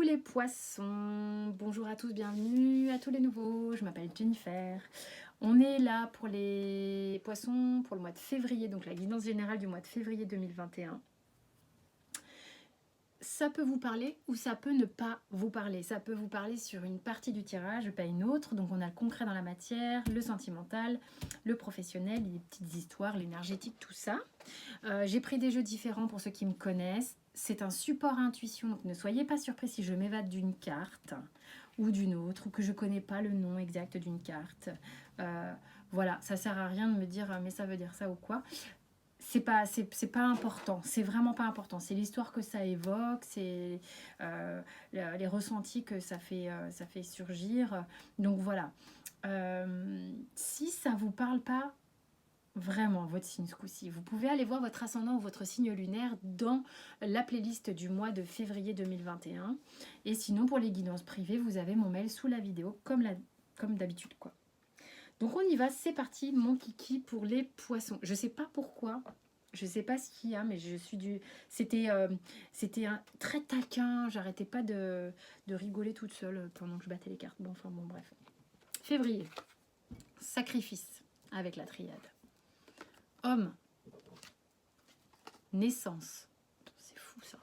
les poissons, bonjour à tous, bienvenue à tous les nouveaux, je m'appelle Jennifer. On est là pour les poissons pour le mois de février, donc la guidance générale du mois de février 2021. Ça peut vous parler ou ça peut ne pas vous parler. Ça peut vous parler sur une partie du tirage, pas une autre. Donc on a le concret dans la matière, le sentimental, le professionnel, les petites histoires, l'énergétique, tout ça. J'ai pris des jeux différents pour ceux qui me connaissent. C'est un support intuition, donc ne soyez pas surpris si je m'évade d'une carte ou d'une autre, ou que je ne connais pas le nom exact d'une carte. Voilà, ça sert à rien de me dire mais ça veut dire ça ou quoi. C'est pas important, c'est vraiment pas important. C'est l'histoire que ça évoque, c'est les ressentis que ça fait surgir. Donc voilà. Si ça vous parle pas, vraiment votre signe ce coup-ci, vous pouvez aller voir votre ascendant ou votre signe lunaire dans la playlist du mois de février 2021. Et sinon, pour les guidances privées, vous avez mon mail sous la vidéo, comme d'habitude, quoi. Donc on y va, c'est parti, mon kiki pour les poissons. Je sais pas pourquoi, je sais pas ce qu'il y a, mais je suis du... C'était un très taquin, j'arrêtais pas de rigoler toute seule pendant que je battais les cartes. Bon, enfin bon, bref. Février, sacrifice avec la triade. Homme, naissance. C'est fou ça.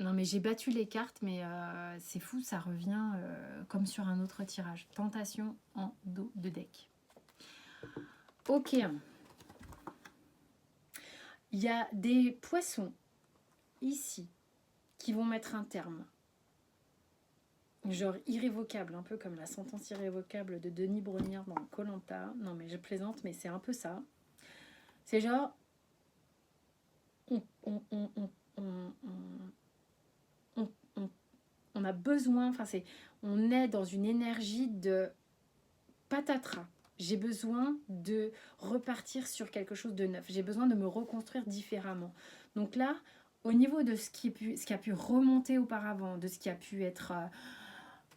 Non mais j'ai battu les cartes, mais c'est fou, ça revient comme sur un autre tirage. Tentation en dos de deck. Ok. Il y a des poissons ici qui vont mettre un terme. Genre irrévocable, un peu comme la sentence irrévocable de Denis Brognard dans Koh-Lanta. Non mais je plaisante, mais c'est un peu ça. C'est genre... On a besoin, on est dans une énergie de patatras. J'ai besoin de repartir sur quelque chose de neuf. J'ai besoin de me reconstruire différemment. Donc là, au niveau de ce qui a pu remonter auparavant, de ce qui a pu être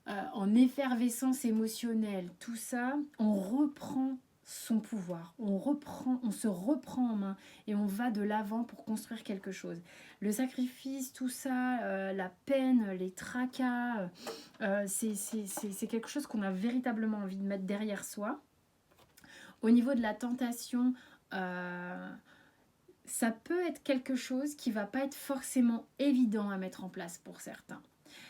en effervescence émotionnelle, tout ça, on reprend son pouvoir, on se reprend en main et on va de l'avant pour construire quelque chose. Le sacrifice, tout ça, la peine, les tracas, c'est quelque chose qu'on a véritablement envie de mettre derrière soi. Au niveau de la tentation, ça peut être quelque chose qui va pas être forcément évident à mettre en place pour certains.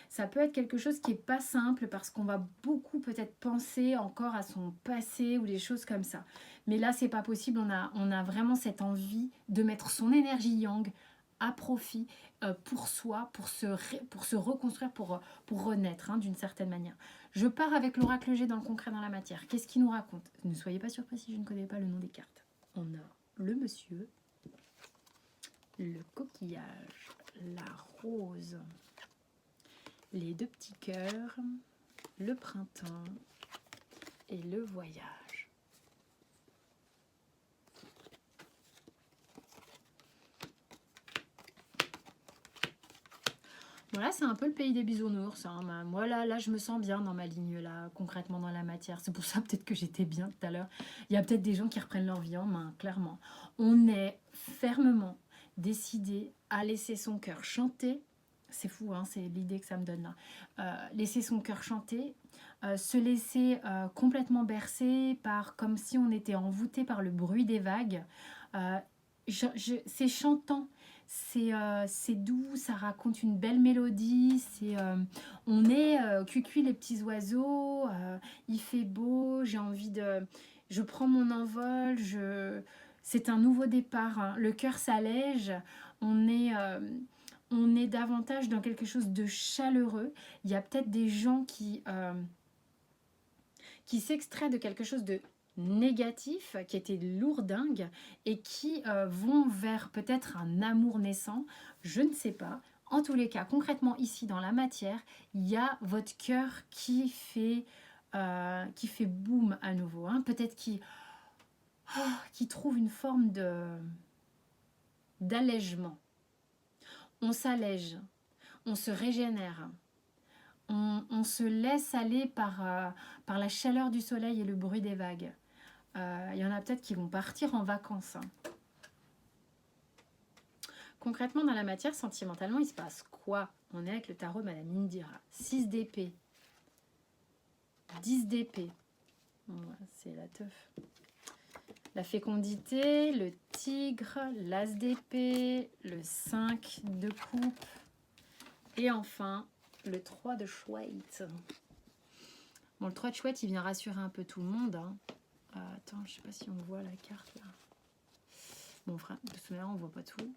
Ça peut être quelque chose qui n'est pas simple parce qu'on va beaucoup peut-être penser encore à son passé ou des choses comme ça. Mais là, c'est pas possible. On a vraiment cette envie de mettre son énergie yang à profit pour soi, pour se reconstruire, pour renaître d'une certaine manière. Je pars avec l'oracle G dans le concret, dans la matière. Qu'est-ce qu'il nous raconte? Ne soyez pas surpris si je ne connais pas le nom des cartes. On a le monsieur, le coquillage, la rose, les deux petits cœurs, le printemps et le voyage. Voilà, c'est un peu le pays des bisounours. Hein. Moi, là, je me sens bien dans ma ligne, là, concrètement dans la matière. C'est pour ça peut-être que j'étais bien tout à l'heure. Il y a peut-être des gens qui reprennent leur vie en main, clairement. On est fermement décidé à laisser son cœur chanter. C'est fou, hein, c'est l'idée que ça me donne là. Laisser son cœur chanter, se laisser complètement bercer par, comme si on était envoûté par le bruit des vagues. C'est chantant, c'est doux, ça raconte une belle mélodie. On est cuicui les petits oiseaux, il fait beau, j'ai envie de... Je prends mon envol, c'est un nouveau départ, hein. Le cœur s'allège, on est davantage dans quelque chose de chaleureux. Il y a peut-être des gens qui s'extraient de quelque chose de négatif, qui était lourdingue, et qui vont vers peut-être un amour naissant, je ne sais pas. En tous les cas, concrètement ici dans la matière, il y a votre cœur qui fait boum à nouveau, hein. Peut-être qui trouve une forme d'allègement. On s'allège, on se régénère, on se laisse aller par la chaleur du soleil et le bruit des vagues. Il y en a peut-être qui vont partir en vacances. Hein. concrètement, dans la matière, sentimentalement, il se passe quoi? On est avec le tarot de Madame Indira. 6 d'épée. 10 d'épée. Bon, c'est la teuf. La fécondité, le tigre, l'as d'épée, le 5 de coupe. Et enfin, le 3 de chouette. Bon, le 3 de chouette, il vient rassurer un peu tout le monde. Hein. Attends, je sais pas si on voit la carte là. Bon, frère, de toute manière, on voit pas tout.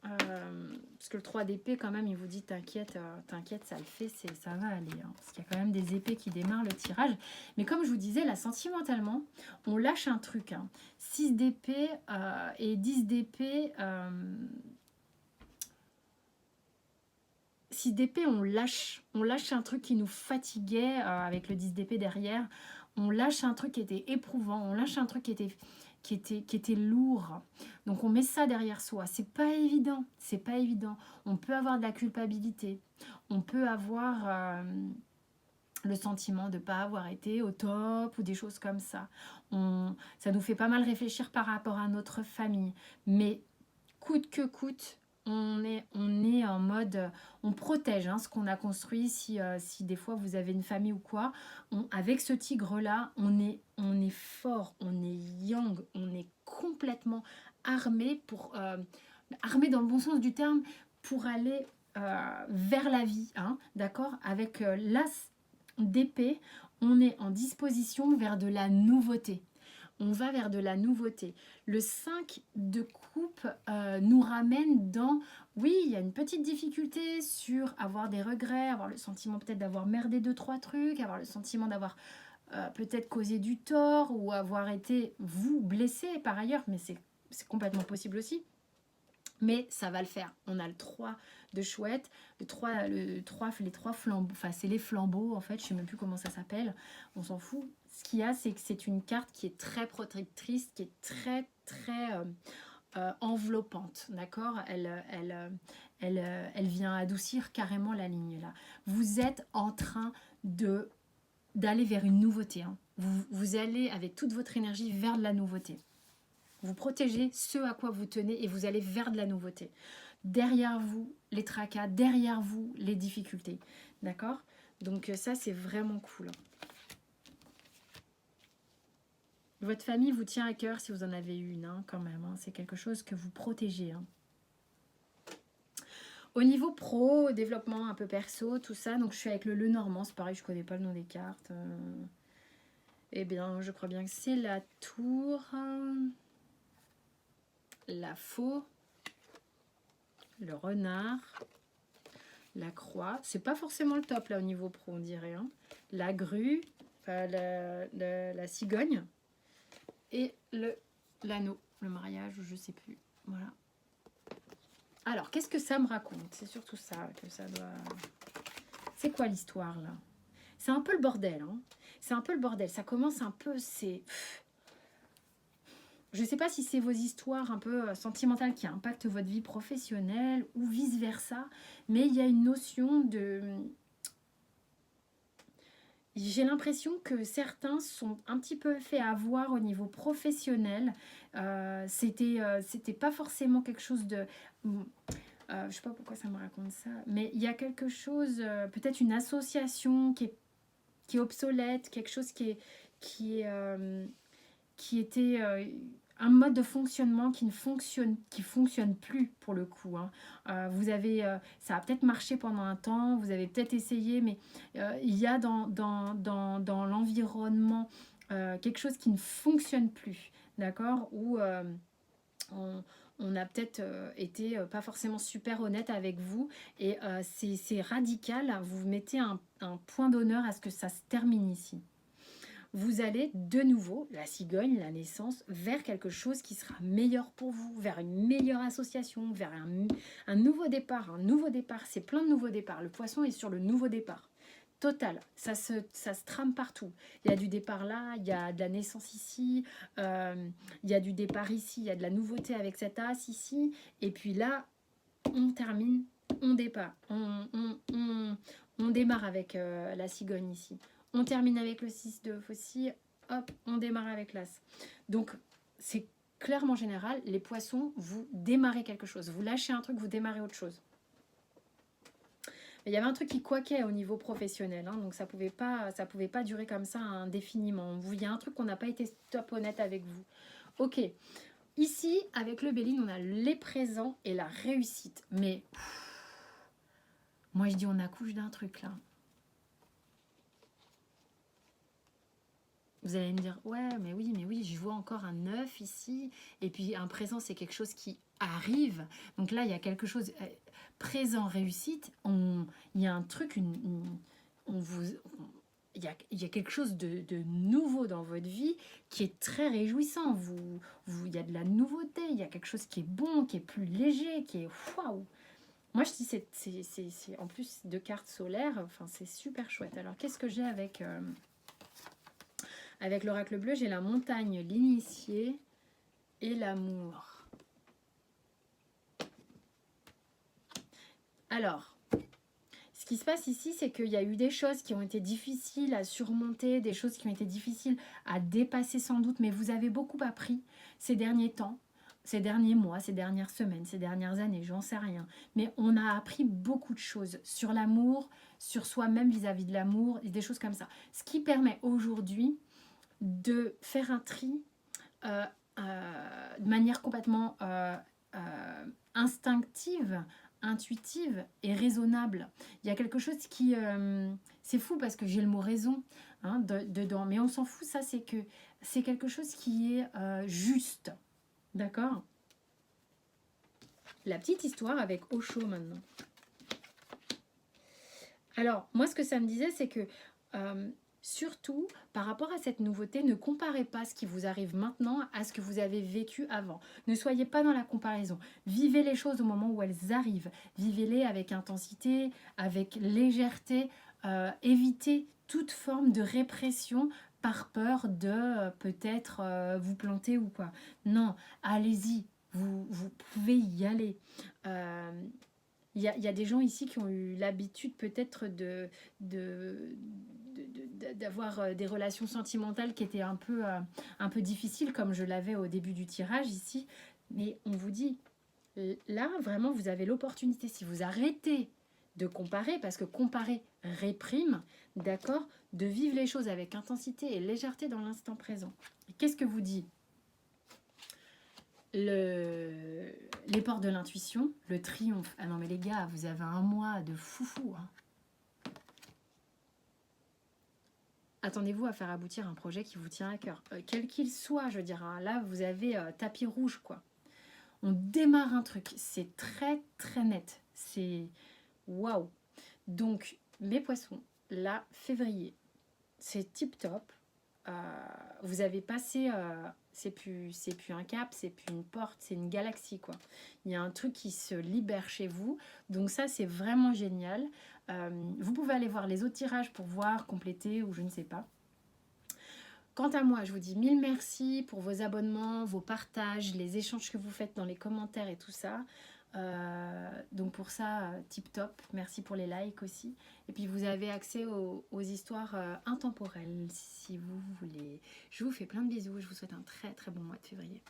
Parce que le 3 d'épée, quand même, il vous dit t'inquiète, t'inquiète, ça le fait, ça va aller. Hein, parce qu'il y a quand même des épées qui démarrent le tirage. Mais comme je vous disais, là, sentimentalement, on lâche un truc. Hein. 6 d'épée et 10 d'épée. 6 d'épée, on lâche un truc qui nous fatiguait avec le 10 d'épée derrière. On lâche un truc qui était éprouvant. On lâche un truc qui était lourd. Donc on met ça derrière soi. C'est pas évident. C'est pas évident. On peut avoir de la culpabilité. On peut avoir le sentiment de ne pas avoir été au top ou des choses comme ça. Ça nous fait pas mal réfléchir par rapport à notre famille. Mais coûte que coûte, on est en mode, on protège hein, ce qu'on a construit. Si des fois vous avez une famille ou quoi, avec ce tigre-là, on est fort, on est yang, on est complètement armé, armé dans le bon sens du terme, pour aller vers la vie. Hein, d'accord? Avec l'as d'épée, on est en disposition vers de la nouveauté. On va vers de la nouveauté. Le 5 de coupe nous ramène dans... Oui, il y a une petite difficulté sur avoir des regrets, avoir le sentiment peut-être d'avoir merdé 2-3 trucs, avoir le sentiment d'avoir peut-être causé du tort ou avoir été, vous, blessé par ailleurs, mais c'est complètement possible aussi. Mais ça va le faire. On a le 3 de chouette, les 3 flambeaux, enfin c'est les flambeaux en fait, je ne sais même plus comment ça s'appelle, on s'en fout. Ce qu'il y a, c'est que c'est une carte qui est très protectrice, qui est très enveloppante, d'accord, elle vient adoucir carrément la ligne là. Vous êtes en train d'aller vers une nouveauté. Hein. Vous allez avec toute votre énergie vers de la nouveauté. Vous protégez ce à quoi vous tenez et vous allez vers de la nouveauté. Derrière vous, les tracas, derrière vous, les difficultés. D'accord? Donc ça, c'est vraiment cool. Votre famille vous tient à cœur si vous en avez une, hein, quand même. Hein. C'est quelque chose que vous protégez. Hein. Au niveau pro, développement un peu perso, tout ça, donc je suis avec le Lenormand. C'est pareil, je ne connais pas le nom des cartes. Eh bien, je crois bien que c'est la tour... la faux, le renard, la croix, c'est pas forcément le top là au niveau pro on dirait, hein. La grue, la cigogne et l'anneau, le mariage ou je sais plus, voilà. Alors qu'est-ce que ça me raconte? C'est surtout ça que ça doit... C'est quoi l'histoire là? C'est un peu le bordel, hein. C'est un peu le bordel, ça commence un peu, c'est... Je ne sais pas si c'est vos histoires un peu sentimentales qui impactent votre vie professionnelle ou vice-versa, mais il y a une notion de... J'ai l'impression que certains sont un petit peu fait avoir au niveau professionnel. C'était pas forcément quelque chose de... je ne sais pas pourquoi ça me raconte ça, mais il y a quelque chose, peut-être une association qui est obsolète, quelque chose qui était un mode de fonctionnement qui fonctionne plus pour le coup. Hein. Ça a peut-être marché pendant un temps, vous avez peut-être essayé, mais il y a dans l'environnement quelque chose qui ne fonctionne plus, d'accord? Où on a peut-être été pas forcément super honnête avec vous et c'est radical, vous mettez un point d'honneur à ce que ça se termine ici. Vous allez de nouveau, la cigogne, la naissance, vers quelque chose qui sera meilleur pour vous, vers une meilleure association, vers un nouveau départ. Un nouveau départ, c'est plein de nouveaux départs. Le poisson est sur le nouveau départ. Total, ça se trame partout. Il y a du départ là, il y a de la naissance ici, il y a du départ ici, il y a de la nouveauté avec cet as ici. Et puis là, on termine, on départ. On démarre avec la cigogne ici. On termine avec le 6 de faucille, hop, on démarre avec l'as. Donc, c'est clairement général, les poissons, vous démarrez quelque chose. Vous lâchez un truc, vous démarrez autre chose. Il y avait un truc qui coquait au niveau professionnel, hein, donc ça pouvait pas durer comme ça indéfiniment. Il y a un truc qu'on n'a pas été top honnête avec vous. Ok, ici, avec le Béline, on a les présents et la réussite. Mais, moi je dis on accouche d'un truc là. Vous allez me dire, ouais, mais oui, je vois encore un 9 ici. Et puis un présent, c'est quelque chose qui arrive. Donc là, il y a quelque chose, présent, réussite, il y a un truc, il y a quelque chose de nouveau dans votre vie qui est très réjouissant. Il y a de la nouveauté, il y a quelque chose qui est bon, qui est plus léger, qui est waouh. Moi, je dis, c'est en plus de cartes solaires, enfin, c'est super chouette. Alors, qu'est-ce que j'ai avec l'oracle bleu? J'ai la montagne, l'initié et l'amour. Alors, ce qui se passe ici, c'est qu'il y a eu des choses qui ont été difficiles à surmonter, des choses qui ont été difficiles à dépasser sans doute, mais vous avez beaucoup appris ces derniers temps, ces derniers mois, ces dernières semaines, ces dernières années, j'en sais rien. Mais on a appris beaucoup de choses sur l'amour, sur soi-même vis-à-vis de l'amour, et des choses comme ça. Ce qui permet aujourd'hui de faire un tri de manière complètement instinctive, intuitive et raisonnable. Il y a quelque chose qui... c'est fou parce que j'ai le mot raison hein, dedans, mais on s'en fout, ça c'est que c'est quelque chose qui est juste. D'accord? La petite histoire avec Osho maintenant. Alors, moi ce que ça me disait, c'est que... surtout, par rapport à cette nouveauté, ne comparez pas ce qui vous arrive maintenant à ce que vous avez vécu avant. Ne soyez pas dans la comparaison. Vivez les choses au moment où elles arrivent. Vivez-les avec intensité, avec légèreté. Évitez toute forme de répression par peur de peut-être vous planter ou quoi. Non, allez-y. Vous pouvez y aller. Il y a des gens ici qui ont eu l'habitude peut-être d'avoir des relations sentimentales qui étaient un peu difficiles, comme je l'avais au début du tirage ici. Mais on vous dit, là, vraiment, vous avez l'opportunité, si vous arrêtez de comparer, parce que comparer réprime, d'accord, de vivre les choses avec intensité et légèreté dans l'instant présent. Et qu'est-ce que vous dit les portes de l'intuition, le triomphe. Ah non mais les gars, vous avez un mois de foufou. Hein. Attendez-vous à faire aboutir un projet qui vous tient à cœur. Quel qu'il soit, je veux dire. Hein, là, vous avez tapis rouge, quoi. On démarre un truc. C'est très, très net. C'est waouh. Donc, mes poissons, là, février, c'est tip top. Vous avez passé... c'est plus un cap, c'est plus une porte, c'est une galaxie quoi. Il y a un truc qui se libère chez vous, donc ça c'est vraiment génial. Vous pouvez aller voir les autres tirages pour voir, compléter ou je ne sais pas. Quant à moi, je vous dis mille merci pour vos abonnements, vos partages, les échanges que vous faites dans les commentaires et tout ça. Donc pour ça, tip top. Merci pour les likes aussi. Et puis vous avez accès aux histoires intemporelles si vous voulez. Je vous fais plein de bisous. Je vous souhaite un très très bon mois de février.